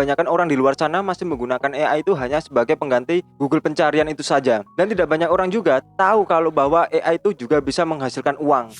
kebanyakan orang di luar sana masih menggunakan AI itu hanya sebagai pengganti Google pencarian itu saja. Dan tidak banyak orang juga tahu kalau bahwa AI itu juga bisa menghasilkan uang.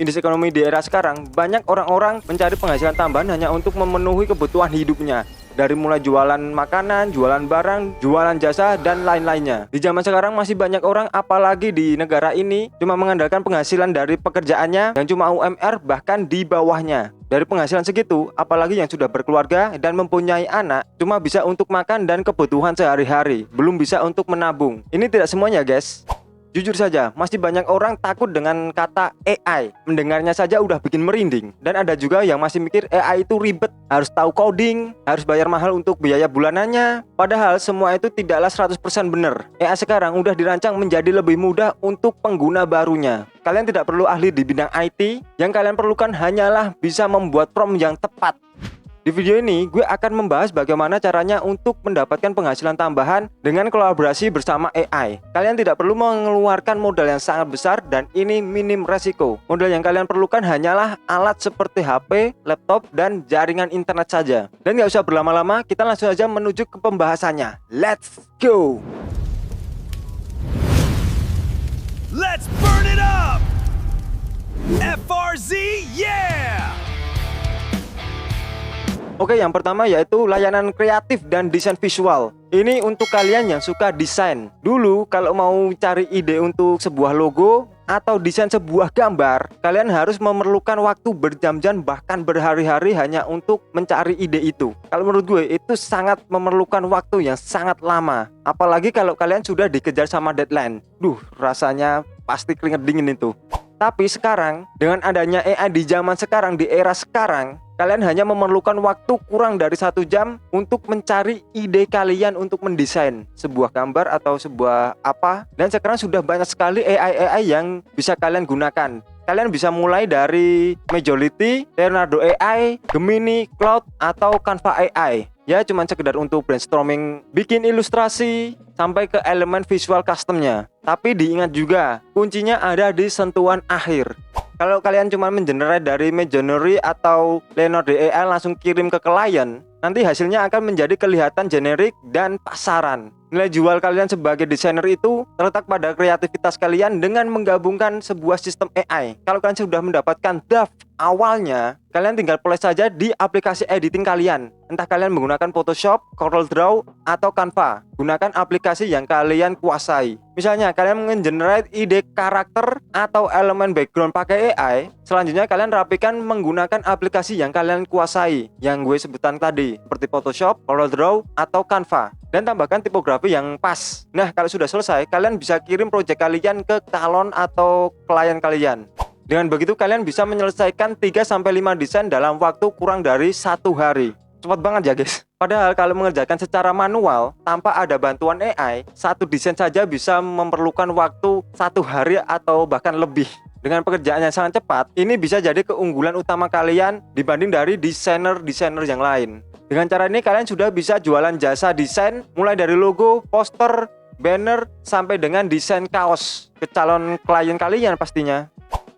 Industri ekonomi di era sekarang, banyak orang-orang mencari penghasilan tambahan hanya untuk memenuhi kebutuhan hidupnya. Dari mulai jualan makanan, jualan barang, jualan jasa, dan lain-lainnya. Di zaman sekarang masih banyak orang, apalagi di negara ini, cuma mengandalkan penghasilan dari pekerjaannya yang cuma UMR, bahkan di bawahnya. Dari penghasilan segitu, apalagi yang sudah berkeluarga dan mempunyai anak, cuma bisa untuk makan dan kebutuhan sehari-hari, belum bisa untuk menabung. Ini tidak semuanya, guys. Jujur saja, masih banyak orang takut dengan kata AI. Mendengarnya saja udah bikin merinding. Dan ada juga yang masih mikir AI itu ribet, harus tahu coding, harus bayar mahal untuk biaya bulanannya. Padahal semua itu tidaklah 100% benar. AI sekarang udah dirancang menjadi lebih mudah untuk pengguna barunya. Kalian tidak perlu ahli di bidang IT, yang kalian perlukan hanyalah bisa membuat prompt yang tepat. Di video ini, gue akan membahas bagaimana caranya untuk mendapatkan penghasilan tambahan dengan kolaborasi bersama AI. Kalian tidak perlu mengeluarkan modal yang sangat besar dan ini minim resiko. Modal yang kalian perlukan hanyalah alat seperti HP, laptop, dan jaringan internet saja. Dan gak usah berlama-lama, kita langsung saja menuju ke pembahasannya. Let's go! Let's burn it up! FRZ, yeah! Oke, yang pertama yaitu layanan kreatif dan desain visual. Ini untuk kalian yang suka desain. Dulu kalau mau cari ide untuk sebuah logo atau desain sebuah gambar, kalian harus memerlukan waktu berjam-jam bahkan berhari-hari hanya untuk mencari ide itu. Kalau menurut gue itu sangat memerlukan waktu yang sangat lama. Apalagi kalau kalian sudah dikejar sama deadline. Rasanya pasti keringet dingin itu. Tapi sekarang dengan adanya AI di zaman sekarang, di era sekarang, kalian hanya memerlukan waktu kurang dari 1 jam untuk mencari ide kalian untuk mendesain sebuah gambar atau sebuah apa. Dan sekarang sudah banyak sekali AI yang bisa kalian gunakan. Kalian bisa mulai dari Majority, Leonardo AI, Gemini, Cloud, atau Canva AI. Ya cuman sekedar untuk brainstorming, bikin ilustrasi, sampai ke elemen visual customnya. Tapi diingat juga, kuncinya ada di sentuhan akhir. Kalau kalian cuma mengenerate dari Midjourney atau Leonardo AI langsung kirim ke klien, nanti hasilnya akan menjadi kelihatan generik dan pasaran. Nilai jual kalian sebagai desainer itu terletak pada kreativitas kalian dengan menggabungkan sebuah sistem AI. Kalau kalian sudah mendapatkan draft awalnya, kalian tinggal play saja di aplikasi editing kalian. Entah kalian menggunakan Photoshop, CorelDRAW, atau Canva. Gunakan aplikasi yang kalian kuasai. Misalnya kalian mengenerate ide karakter atau elemen background pakai AI. Selanjutnya kalian rapikan menggunakan aplikasi yang kalian kuasai, yang gue sebutkan tadi, seperti Photoshop, CorelDRAW, atau Canva. Dan tambahkan tipografi yang pas. Nah, kalau sudah selesai, kalian bisa kirim project kalian ke calon atau klien kalian. Dengan begitu kalian bisa menyelesaikan 3-5 desain dalam waktu kurang dari 1 hari. Cepat banget ya guys. Padahal kalau mengerjakan secara manual tanpa ada bantuan AI, 1 desain saja bisa memerlukan waktu 1 hari atau bahkan lebih. Dengan pekerjaan yang sangat cepat, ini bisa jadi keunggulan utama kalian dibanding dari desainer-desainer yang lain. Dengan cara ini kalian sudah bisa jualan jasa desain mulai dari logo, poster, banner, sampai dengan desain kaos ke calon klien kalian pastinya.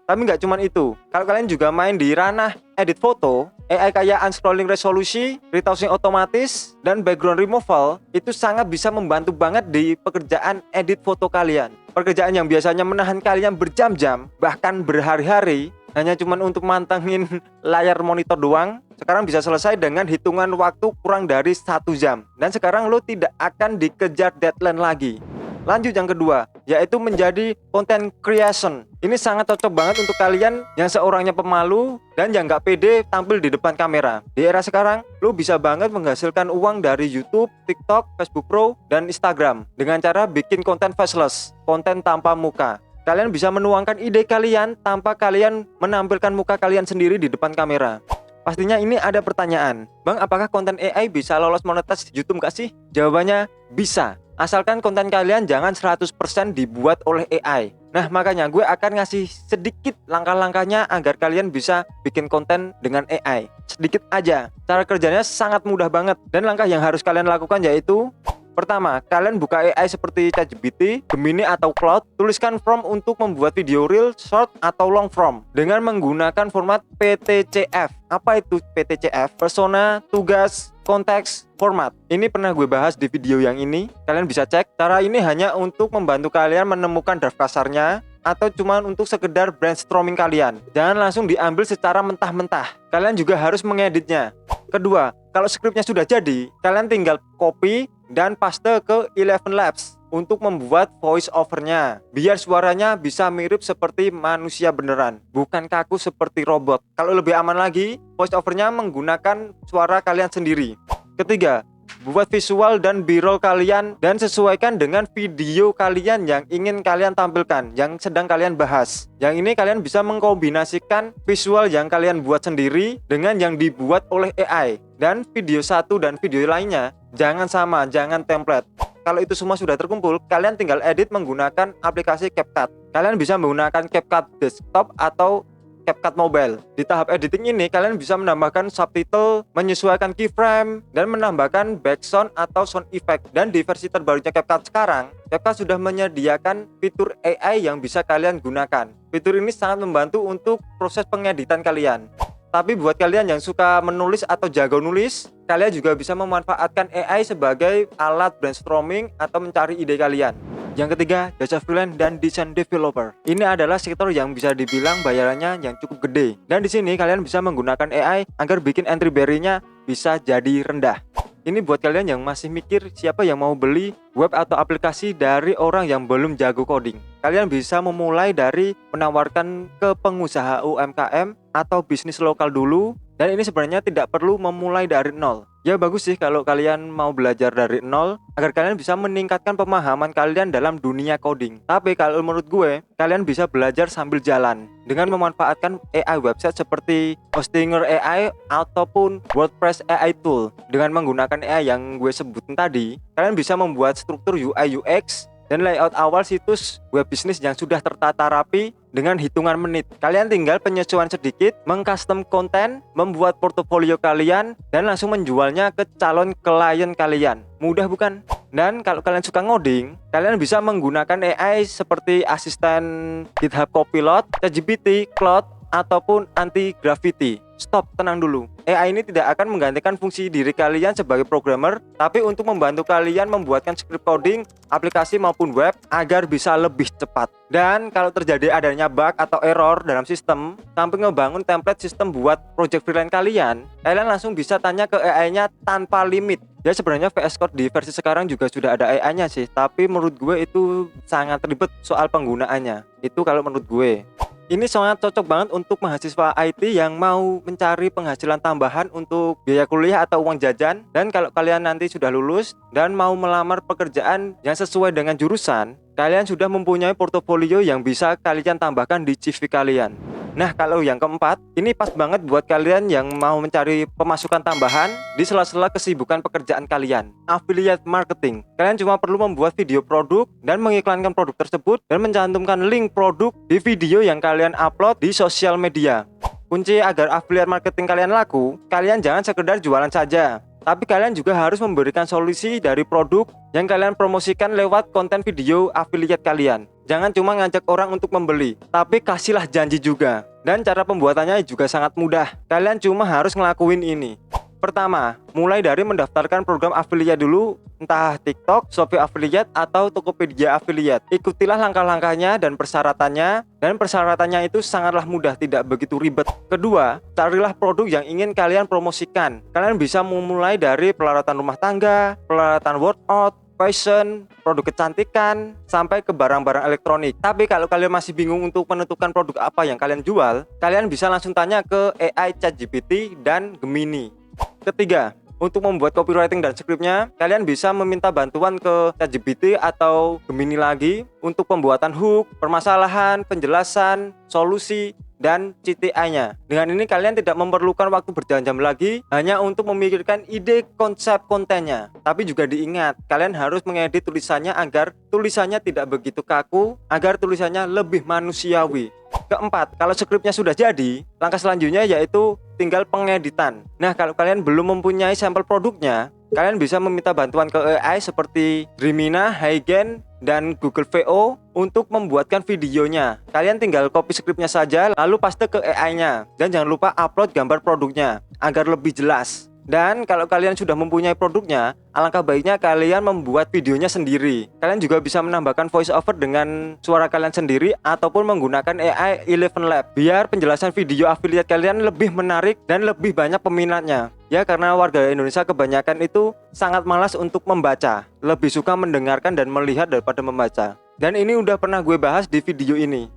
Tapi nggak cuma itu, kalau kalian juga main di ranah edit foto, AI kayak unscrolling resolusi, retouching otomatis, dan background removal itu sangat bisa membantu banget di pekerjaan edit foto kalian. Pekerjaan yang biasanya menahan kalian berjam-jam, bahkan berhari-hari, hanya cuma untuk mantengin layar monitor doang, sekarang bisa selesai dengan hitungan waktu kurang dari 1 jam. Dan sekarang lo tidak akan dikejar deadline lagi. Lanjut yang kedua, yaitu menjadi content creation. Ini sangat cocok banget untuk kalian yang seorangnya pemalu dan yang nggak pede tampil di depan kamera. Di era sekarang, lo bisa banget menghasilkan uang dari YouTube, TikTok, Facebook Pro, dan Instagram dengan cara bikin konten faceless, konten tanpa muka. Kalian bisa menuangkan ide kalian tanpa kalian menampilkan muka kalian sendiri di depan kamera. Pastinya ini ada pertanyaan, Bang, apakah konten AI bisa lolos monetisasi di YouTube gak sih? Jawabannya bisa, asalkan konten kalian jangan 100% dibuat oleh AI. Nah makanya gue akan ngasih sedikit langkah-langkahnya agar kalian bisa bikin konten dengan AI. Sedikit aja, cara kerjanya sangat mudah banget. Dan langkah yang harus kalian lakukan yaitu, pertama, kalian buka AI seperti ChatGPT, Gemini, atau Cloud. Tuliskan prompt untuk membuat video reel, short, atau long form dengan menggunakan format PTCF. Apa itu PTCF? Persona, tugas, Context Format. Ini pernah gue bahas di video yang ini. Kalian bisa cek. Cara ini hanya untuk membantu kalian menemukan draft kasarnya atau cuman untuk sekedar brainstorming kalian. Jangan langsung diambil secara mentah-mentah. Kalian juga harus mengeditnya. Kedua, kalau skripnya sudah jadi, kalian tinggal copy dan paste ke Eleven Labs untuk membuat voice overnya, biar suaranya bisa mirip seperti manusia beneran, bukan kaku seperti robot. Kalau lebih aman lagi, voice overnya menggunakan suara kalian sendiri. Ketiga, buat visual dan b-roll kalian dan sesuaikan dengan video kalian yang ingin kalian tampilkan, yang sedang kalian bahas. Yang ini kalian bisa mengkombinasikan visual yang kalian buat sendiri dengan yang dibuat oleh AI. Dan video satu dan video lainnya jangan sama, jangan template. Kalau itu semua sudah terkumpul, kalian tinggal edit menggunakan aplikasi CapCut. Kalian bisa menggunakan CapCut desktop atau CapCut mobile. Di tahap editing ini, kalian bisa menambahkan subtitle, menyesuaikan keyframe, dan menambahkan background atau sound effect. Dan di versi terbarunya CapCut sekarang, CapCut sudah menyediakan fitur AI yang bisa kalian gunakan. Fitur ini sangat membantu untuk proses pengeditan kalian. Tapi buat kalian yang suka menulis atau jago nulis, kalian juga bisa memanfaatkan AI sebagai alat brainstorming atau mencari ide kalian. Yang ketiga, jasa freelance dan desain developer. Ini adalah sektor yang bisa dibilang bayarannya yang cukup gede. Dan di sini kalian bisa menggunakan AI agar bikin entry barrier-nya bisa jadi rendah. Ini buat kalian yang masih mikir siapa yang mau beli web atau aplikasi dari orang yang belum jago coding. Kalian bisa memulai dari menawarkan ke pengusaha UMKM atau bisnis lokal dulu. Dan ini sebenarnya tidak perlu memulai dari nol. Ya bagus sih kalau kalian mau belajar dari nol agar kalian bisa meningkatkan pemahaman kalian dalam dunia coding. Tapi kalau menurut gue, kalian bisa belajar sambil jalan dengan memanfaatkan AI website seperti Hostinger AI ataupun WordPress AI tool. Dengan menggunakan AI yang gue sebutin tadi, kalian bisa membuat struktur UI UX dan layout awal situs web bisnis yang sudah tertata rapi dengan hitungan menit. Kalian tinggal penyesuaian sedikit, mengcustom konten, membuat portofolio kalian, dan langsung menjualnya ke calon klien kalian. Mudah bukan? Dan kalau kalian suka ngoding, kalian bisa menggunakan AI seperti asisten GitHub Copilot, ChatGPT, Claude, ataupun anti-gravity. Stop, tenang dulu. AI ini tidak akan menggantikan fungsi diri kalian sebagai programmer, tapi untuk membantu kalian membuatkan script coding, aplikasi maupun web agar bisa lebih cepat. Dan kalau terjadi adanya bug atau error dalam sistem, sampai ngebangun template sistem buat project freelance kalian langsung bisa tanya ke AI-nya tanpa limit. Ya sebenarnya VS Code di versi sekarang juga sudah ada AI-nya sih, tapi menurut gue itu sangat ribet soal penggunaannya. Itu kalau menurut gue. Ini sangat cocok banget untuk mahasiswa IT yang mau mencari penghasilan tambahan untuk biaya kuliah atau uang jajan. Dan kalau kalian nanti sudah lulus dan mau melamar pekerjaan yang sesuai dengan jurusan, kalian sudah mempunyai portofolio yang bisa kalian tambahkan di CV kalian. Nah kalau yang keempat, ini pas banget buat kalian yang mau mencari pemasukan tambahan di sela-sela kesibukan pekerjaan kalian. Affiliate marketing. Kalian cuma perlu membuat video produk dan mengiklankan produk tersebut dan mencantumkan link produk di video yang kalian upload di sosial media. Kunci agar affiliate marketing kalian laku, kalian jangan sekedar jualan saja, tapi kalian juga harus memberikan solusi dari produk yang kalian promosikan lewat konten video affiliate kalian. Jangan cuma ngajak orang untuk membeli, tapi kasihlah janji juga. Dan cara pembuatannya juga sangat mudah. Kalian cuma harus ngelakuin ini. Pertama, mulai dari mendaftarkan program affiliate dulu, entah TikTok, Shopee Affiliate, atau Tokopedia Affiliate. Ikutilah langkah-langkahnya dan persyaratannya itu sangatlah mudah, tidak begitu ribet. Kedua, carilah produk yang ingin kalian promosikan. Kalian bisa memulai dari peralatan rumah tangga, peralatan workout, fashion, produk kecantikan, sampai ke barang-barang elektronik. Tapi kalau kalian masih bingung untuk menentukan produk apa yang kalian jual, kalian bisa langsung tanya ke AI ChatGPT dan Gemini. Ketiga, untuk membuat copywriting dan skripnya, kalian bisa meminta bantuan ke ChatGPT atau Gemini lagi untuk pembuatan hook, permasalahan, penjelasan, solusi, dan CTA-nya. Dengan ini kalian tidak memerlukan waktu berjam-jam lagi hanya untuk memikirkan ide konsep kontennya. Tapi juga diingat, kalian harus mengedit tulisannya agar tulisannya tidak begitu kaku, agar tulisannya lebih manusiawi. Keempat, kalau skripnya sudah jadi, langkah selanjutnya yaitu tinggal pengeditan. Nah, kalau kalian belum mempunyai sampel produknya, kalian bisa meminta bantuan ke AI seperti Drimina, Huygen, dan Google VO untuk membuatkan videonya. Kalian tinggal copy skripnya saja lalu paste ke AI-nya. Dan jangan lupa upload gambar produknya agar lebih jelas. Dan kalau kalian sudah mempunyai produknya, alangkah baiknya kalian membuat videonya sendiri. Kalian juga bisa menambahkan voice over dengan suara kalian sendiri ataupun menggunakan AI Eleven Lab biar penjelasan video affiliate kalian lebih menarik dan lebih banyak peminatnya. Ya, karena warga Indonesia kebanyakan itu sangat malas untuk membaca, lebih suka mendengarkan dan melihat daripada membaca. Dan ini udah pernah gue bahas di video ini.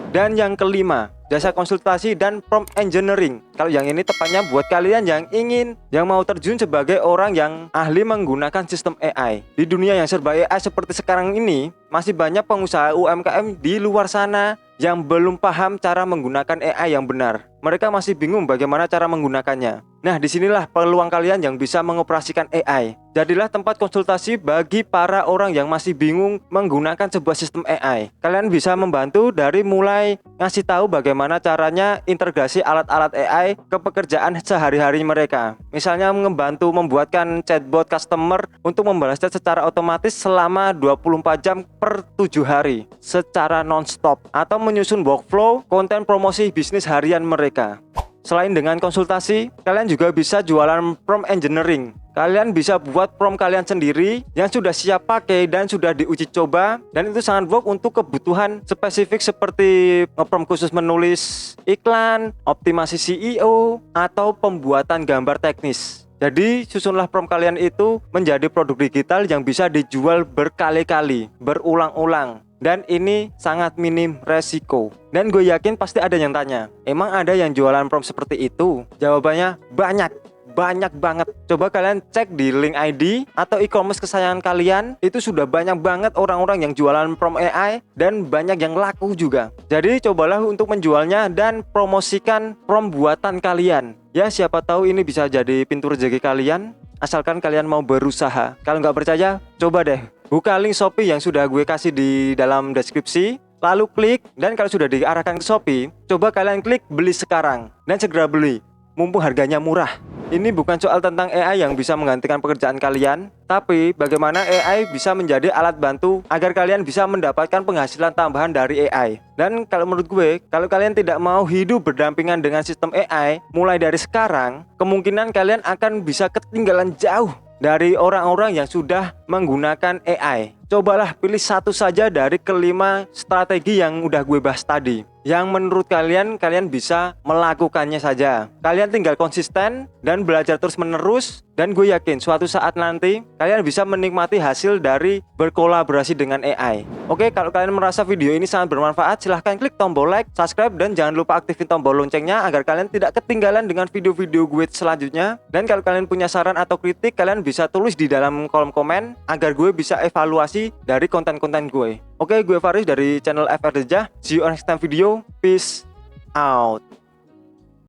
Dan yang kelima, jasa konsultasi dan prompt engineering. Kalau yang ini tepatnya buat kalian yang mau terjun sebagai orang yang ahli menggunakan sistem AI. Di dunia yang serba AI seperti sekarang ini, masih banyak pengusaha UMKM di luar sana yang belum paham cara menggunakan AI yang benar. Mereka masih bingung bagaimana cara menggunakannya. Nah, disinilah peluang kalian yang bisa mengoperasikan AI. Jadilah tempat konsultasi bagi para orang yang masih bingung menggunakan sebuah sistem AI. Kalian bisa membantu dari mulai ngasih tahu bagaimana caranya integrasi alat-alat AI ke pekerjaan sehari-hari mereka. Misalnya membantu membuatkan chatbot customer untuk membalas chat secara otomatis selama 24 jam per 7 hari secara non-stop, atau menyusun workflow konten promosi bisnis harian mereka. Selain dengan konsultasi, kalian juga bisa jualan prompt engineering. Kalian bisa buat prompt kalian sendiri yang sudah siap pakai dan sudah diuji coba, dan itu sangat work untuk kebutuhan spesifik seperti prompt khusus menulis iklan, optimasi SEO, atau pembuatan gambar teknis. Jadi susunlah prompt kalian itu menjadi produk digital yang bisa dijual berkali-kali, berulang-ulang. Dan ini sangat minim resiko. Dan gue yakin pasti ada yang tanya, emang ada yang jualan prompt seperti itu? Jawabannya banyak banget. Coba kalian cek di link ID atau e-commerce kesayangan kalian, itu sudah banyak banget orang-orang yang jualan prompt AI dan banyak yang laku juga. Jadi cobalah untuk menjualnya dan promosikan prompt buatan kalian. Ya, siapa tahu ini bisa jadi pintu rezeki kalian, asalkan kalian mau berusaha. Kalau nggak percaya, coba deh buka link Shopee yang sudah gue kasih di dalam deskripsi, lalu klik, dan kalau sudah diarahkan ke Shopee, coba kalian klik beli sekarang dan segera beli, mumpung harganya murah. Ini bukan soal tentang AI yang bisa menggantikan pekerjaan kalian, tapi bagaimana AI bisa menjadi alat bantu agar kalian bisa mendapatkan penghasilan tambahan dari AI. Dan kalau menurut gue, kalau kalian tidak mau hidup berdampingan dengan sistem AI mulai dari sekarang, kemungkinan kalian akan bisa ketinggalan jauh dari orang-orang yang sudah menggunakan AI. Cobalah pilih satu saja dari kelima strategi yang udah gue bahas tadi, yang menurut kalian bisa melakukannya saja. Kalian tinggal konsisten dan belajar terus menerus, dan gue yakin suatu saat nanti kalian bisa menikmati hasil dari berkolaborasi dengan AI. Oke, kalau kalian merasa video ini sangat bermanfaat, silahkan klik tombol like, subscribe, dan jangan lupa aktifin tombol loncengnya agar kalian tidak ketinggalan dengan video-video gue selanjutnya. Dan kalau kalian punya saran atau kritik, kalian bisa tulis di dalam kolom komen agar gue bisa evaluasi dari konten-konten gue. Oke, gue Faris dari channel FR Dejah. See you on next time video. Peace out.